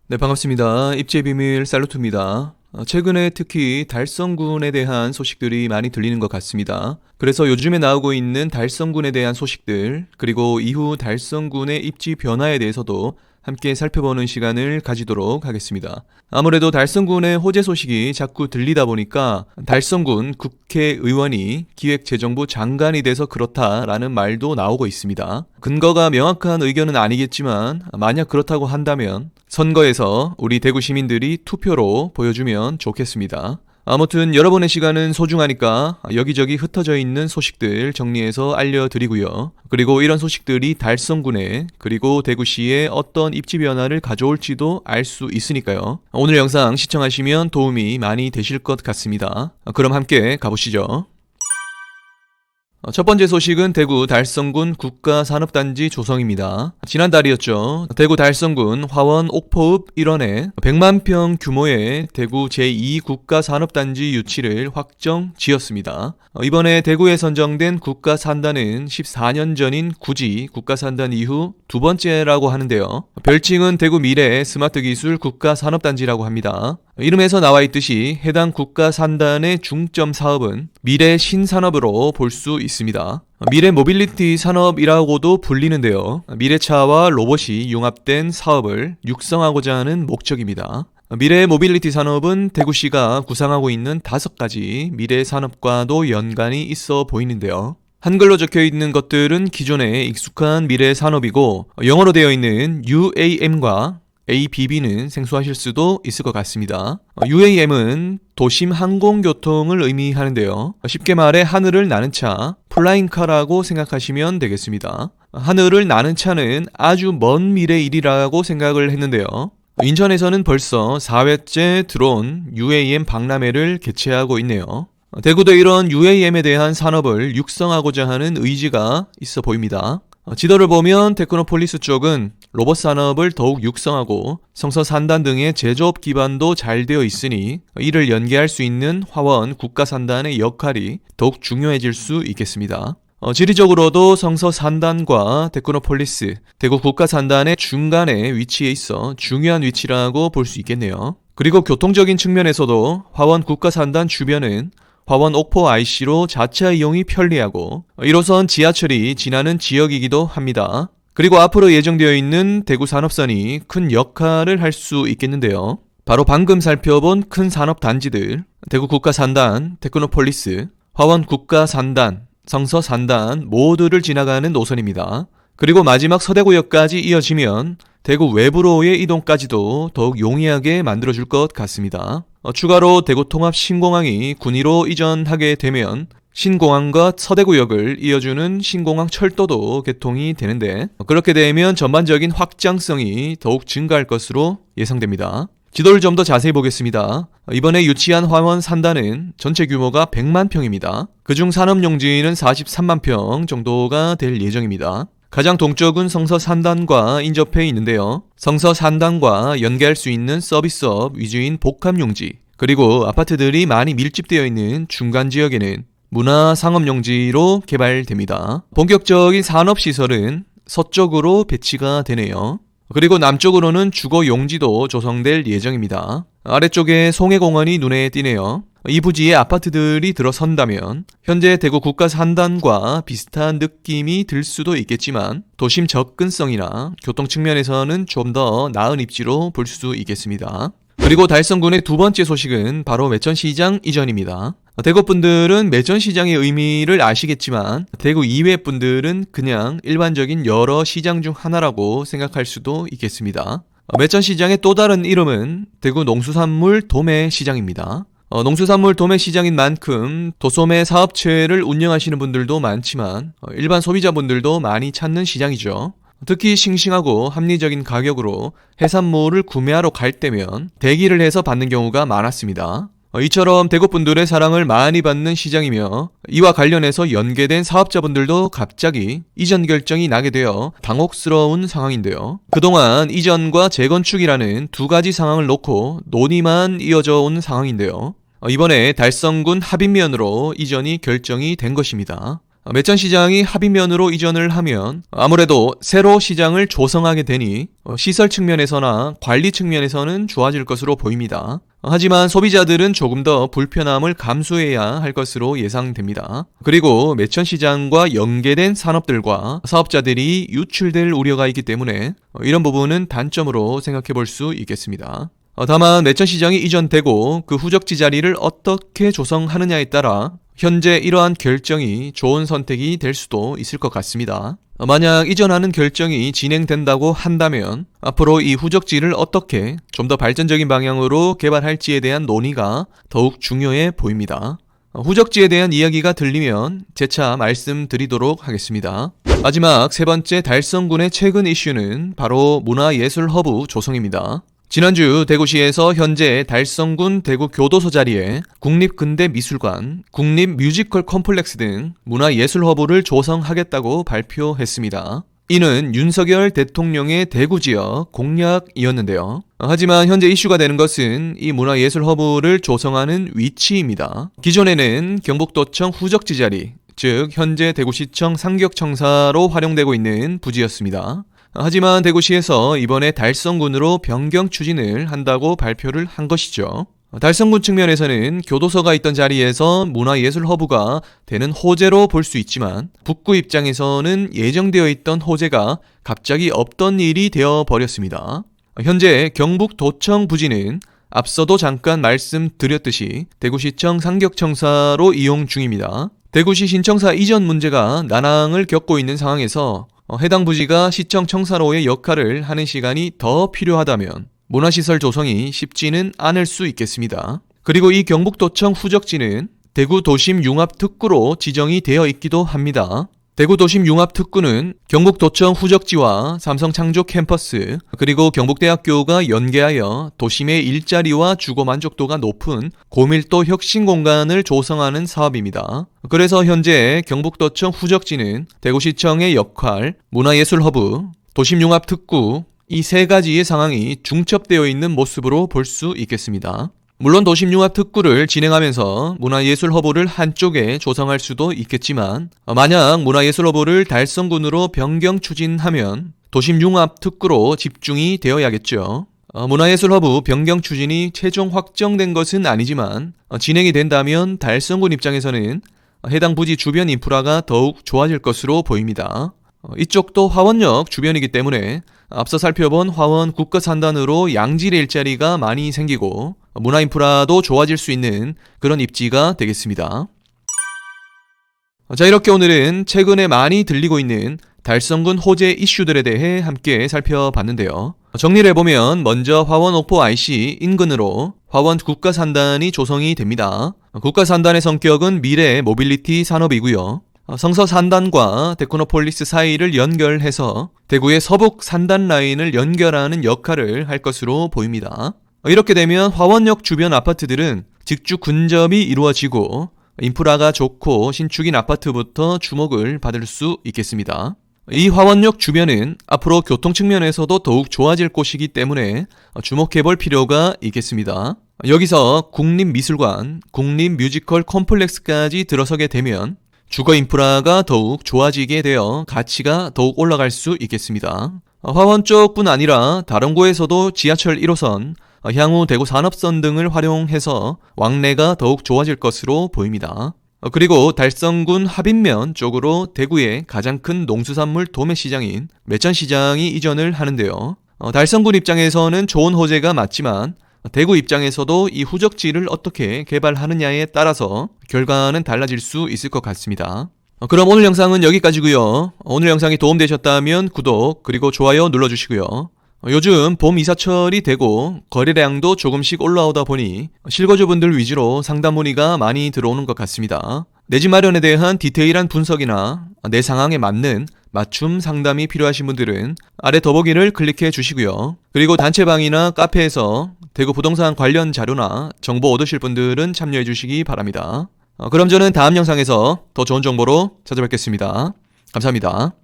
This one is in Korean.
네, 반갑습니다. 입지의 비밀 살루트입니다. 최근에 특히 달성군에 대한 소식들이 많이 들리는 것 같습니다. 그래서 요즘에 나오고 있는 달성군에 대한 소식들, 그리고 이후 달성군의 입지 변화에 대해서도 함께 살펴보는 시간을 가지도록 하겠습니다. 아무래도 달성군의 호재 소식이 자꾸 들리다 보니까 달성군 국회의원이 기획재정부 장관이 돼서 그렇다라는 말도 나오고 있습니다. 근거가 명확한 의견은 아니겠지만 만약 그렇다고 한다면 선거에서 우리 대구 시민들이 투표로 보여주면 좋겠습니다. 아무튼 여러분의 시간은 소중하니까 여기저기 흩어져 있는 소식들 정리해서 알려드리고요. 그리고 이런 소식들이 달성군에 그리고 대구시에 어떤 입지 변화를 가져올지도 알 수 있으니까요. 오늘 영상 시청하시면 도움이 많이 되실 것 같습니다. 그럼 함께 가보시죠. 첫 번째 소식은 대구 달성군 국가산업단지 조성입니다. 지난달이었죠. 대구 달성군 화원 옥포읍 일원에 100만 평 규모의 대구 제2국가산업단지 유치를 확정 지었습니다. 이번에 대구에 선정된 국가산단은 14년 전인 구지 국가산단 이후 두 번째라고 하는데요. 별칭은 대구 미래 스마트기술 국가산업단지라고 합니다. 이름에서 나와 있듯이 해당 국가산단의 중점 사업은 미래 신산업으로 볼 수 있습니다. 미래 모빌리티 산업이라고도 불리는데요. 미래차와 로봇이 융합된 사업을 육성하고자 하는 목적입니다. 미래 모빌리티 산업은 대구시가 구상하고 있는 5가지 미래 산업과도 연관이 있어 보이는데요. 한글로 적혀 있는 것들은 기존에 익숙한 미래 산업이고 영어로 되어 있는 UAM과 ABB는 생소하실 수도 있을 것 같습니다. UAM은 도심 항공교통을 의미하는데요. 쉽게 말해 하늘을 나는 차, 플라잉카라고 생각하시면 되겠습니다. 하늘을 나는 차는 아주 먼 미래 일이라고 생각을 했는데요. 인천에서는 벌써 4회째 들어온 UAM 박람회를 개최하고 있네요. 대구도 이런 UAM에 대한 산업을 육성하고자 하는 의지가 있어 보입니다. 지도를 보면 테크노폴리스 쪽은 로봇 산업을 더욱 육성하고 성서산단 등의 제조업 기반도 잘 되어 있으니 이를 연계할 수 있는 화원 국가산단의 역할이 더욱 중요해질 수 있겠습니다. 지리적으로도 성서산단과 테크노폴리스, 대구 국가산단의 중간에 위치해 있어 중요한 위치라고 볼 수 있겠네요. 그리고 교통적인 측면에서도 화원 국가산단 주변은 화원 옥포 IC로 자차 이용이 편리하고 1호선 지하철이 지나는 지역이기도 합니다. 그리고 앞으로 예정되어 있는 대구 산업선이 큰 역할을 할 수 있겠는데요. 바로 방금 살펴본 큰 산업단지들, 대구 국가산단, 테크노폴리스, 화원 국가산단, 성서산단 모두를 지나가는 노선입니다. 그리고 마지막 서대구역까지 이어지면 대구 외부로의 이동까지도 더욱 용이하게 만들어줄 것 같습니다. 추가로 대구 통합 신공항이 군위로 이전하게 되면 신공항과 서대구역을 이어주는 신공항 철도도 개통이 되는데 그렇게 되면 전반적인 확장성이 더욱 증가할 것으로 예상됩니다. 지도를 좀 더 자세히 보겠습니다. 이번에 유치한 화원 산단은 전체 규모가 100만 평입니다. 그중 산업용지는 43만 평 정도가 될 예정입니다. 가장 동쪽은 성서산단과 인접해 있는데요. 성서산단과 연계할 수 있는 서비스업 위주인 복합용지, 그리고 아파트들이 많이 밀집되어 있는 중간 지역에는 문화 상업용지로 개발됩니다. 본격적인 산업시설은 서쪽으로 배치가 되네요. 그리고 남쪽으로는 주거용지도 조성될 예정입니다. 아래쪽에 송해공원이 눈에 띄네요. 이 부지에 아파트들이 들어선다면 현재 대구 국가산단과 비슷한 느낌이 들 수도 있겠지만 도심 접근성이나 교통 측면에서는 좀 더 나은 입지로 볼 수 있겠습니다. 그리고 달성군의 두 번째 소식은 바로 매천시장 이전입니다. 대구 분들은 매천시장의 의미를 아시겠지만 대구 이외 분들은 그냥 일반적인 여러 시장 중 하나라고 생각할 수도 있겠습니다. 매천시장의 또 다른 이름은 대구 농수산물 도매시장입니다. 농수산물 도매시장인 만큼 도소매 사업체를 운영하시는 분들도 많지만 일반 소비자분들도 많이 찾는 시장이죠. 특히 싱싱하고 합리적인 가격으로 해산물을 구매하러 갈 때면 대기를 해서 받는 경우가 많았습니다. 이처럼 대구분들의 사랑을 많이 받는 시장이며 이와 관련해서 연계된 사업자분들도 갑자기 이전 결정이 나게 되어 당혹스러운 상황인데요. 그동안 이전과 재건축이라는 두 가지 상황을 놓고 논의만 이어져 온 상황인데요. 이번에 달성군 합의면으로 이전이 결정이 된 것입니다. 매천시장이 합의면으로 이전을 하면 아무래도 새로 시장을 조성하게 되니 시설 측면에서나 관리 측면에서는 좋아질 것으로 보입니다. 하지만 소비자들은 조금 더 불편함을 감수해야 할 것으로 예상됩니다. 그리고 매천시장과 연계된 산업들과 사업자들이 유출될 우려가 있기 때문에 이런 부분은 단점으로 생각해 볼 수 있겠습니다. 다만 매천시장이 이전되고 그 후적지 자리를 어떻게 조성하느냐에 따라 현재 이러한 결정이 좋은 선택이 될 수도 있을 것 같습니다. 만약 이전하는 결정이 진행된다고 한다면 앞으로 이 후적지를 어떻게 좀 더 발전적인 방향으로 개발할지에 대한 논의가 더욱 중요해 보입니다. 후적지에 대한 이야기가 들리면 재차 말씀드리도록 하겠습니다. 마지막 세 번째 달성군의 최근 이슈는 바로 문화예술허브 조성입니다. 지난주 대구시에서 현재 달성군 대구 교도소 자리에 국립근대미술관, 국립뮤지컬 컴플렉스 등 문화예술허브를 조성하겠다고 발표했습니다. 이는 윤석열 대통령의 대구 지역 공약이었는데요. 하지만 현재 이슈가 되는 것은 이 문화예술허브를 조성하는 위치입니다. 기존에는 경북도청 후적지 자리, 즉 현재 대구시청 상격청사로 활용되고 있는 부지였습니다. 하지만 대구시에서 이번에 달성군으로 변경 추진을 한다고 발표를 한 것이죠. 달성군 측면에서는 교도소가 있던 자리에서 문화예술허브가 되는 호재로 볼 수 있지만 북구 입장에서는 예정되어 있던 호재가 갑자기 없던 일이 되어버렸습니다. 현재 경북도청 부지는 앞서도 잠깐 말씀드렸듯이 대구시청 상격청사로 이용 중입니다. 대구시 신청사 이전 문제가 난항을 겪고 있는 상황에서 해당 부지가 시청 청사로의 역할을 하는 시간이 더 필요하다면 문화시설 조성이 쉽지는 않을 수 있겠습니다. 그리고 이 경북도청 후적지는 대구 도심 융합특구로 지정이 되어 있기도 합니다. 대구 도심 융합특구는 경북도청 후적지와 삼성창조 캠퍼스 그리고 경북대학교가 연계하여 도심의 일자리와 주거 만족도가 높은 고밀도 혁신 공간을 조성하는 사업입니다. 그래서 현재 경북도청 후적지는 대구시청의 역할, 문화예술허브, 도심융합특구 이 세 가지의 상황이 중첩되어 있는 모습으로 볼 수 있겠습니다. 물론 도심융합특구를 진행하면서 문화예술허브를 한쪽에 조성할 수도 있겠지만 만약 문화예술허브를 달성군으로 변경 추진하면 도심융합특구로 집중이 되어야겠죠. 문화예술허브 변경 추진이 최종 확정된 것은 아니지만 진행이 된다면 달성군 입장에서는 해당 부지 주변 인프라가 더욱 좋아질 것으로 보입니다. 이쪽도 화원역 주변이기 때문에 앞서 살펴본 화원 국가산단으로 양질의 일자리가 많이 생기고 문화 인프라도 좋아질 수 있는 그런 입지가 되겠습니다. 자, 이렇게 오늘은 최근에 많이 들리고 있는 달성군 호재 이슈들에 대해 함께 살펴봤는데요. 정리를 해보면 먼저 화원 옥포 IC 인근으로 화원 국가산단이 조성이 됩니다. 국가산단의 성격은 미래 모빌리티 산업이고요. 성서 산단과 데코노폴리스 사이를 연결해서 대구의 서북 산단 라인을 연결하는 역할을 할 것으로 보입니다. 이렇게 되면 화원역 주변 아파트들은 직주 근접이 이루어지고 인프라가 좋고 신축인 아파트부터 주목을 받을 수 있겠습니다. 이 화원역 주변은 앞으로 교통 측면에서도 더욱 좋아질 곳이기 때문에 주목해볼 필요가 있겠습니다. 여기서 국립미술관, 국립뮤지컬 컴플렉스까지 들어서게 되면 주거 인프라가 더욱 좋아지게 되어 가치가 더욱 올라갈 수 있겠습니다. 화원 쪽뿐 아니라 다른 구에서도 지하철 1호선, 향후 대구 산업선 등을 활용해서 왕래가 더욱 좋아질 것으로 보입니다. 그리고 달성군 합인면 쪽으로 대구의 가장 큰 농수산물 도매시장인 매천시장이 이전을 하는데요. 달성군 입장에서는 좋은 호재가 맞지만 대구 입장에서도 이 후적지를 어떻게 개발하느냐에 따라서 결과는 달라질 수 있을 것 같습니다. 그럼 오늘 영상은 여기까지고요. 오늘 영상이 도움되셨다면 구독 그리고 좋아요 눌러주시고요. 요즘 봄 이사철이 되고 거래량도 조금씩 올라오다 보니 실거주분들 위주로 상담 문의가 많이 들어오는 것 같습니다. 내 집 마련에 대한 디테일한 분석이나 내 상황에 맞는 맞춤 상담이 필요하신 분들은 아래 더보기를 클릭해 주시고요. 그리고 단체방이나 카페에서 대구 부동산 관련 자료나 정보 얻으실 분들은 참여해 주시기 바랍니다. 그럼 저는 다음 영상에서 더 좋은 정보로 찾아뵙겠습니다. 감사합니다.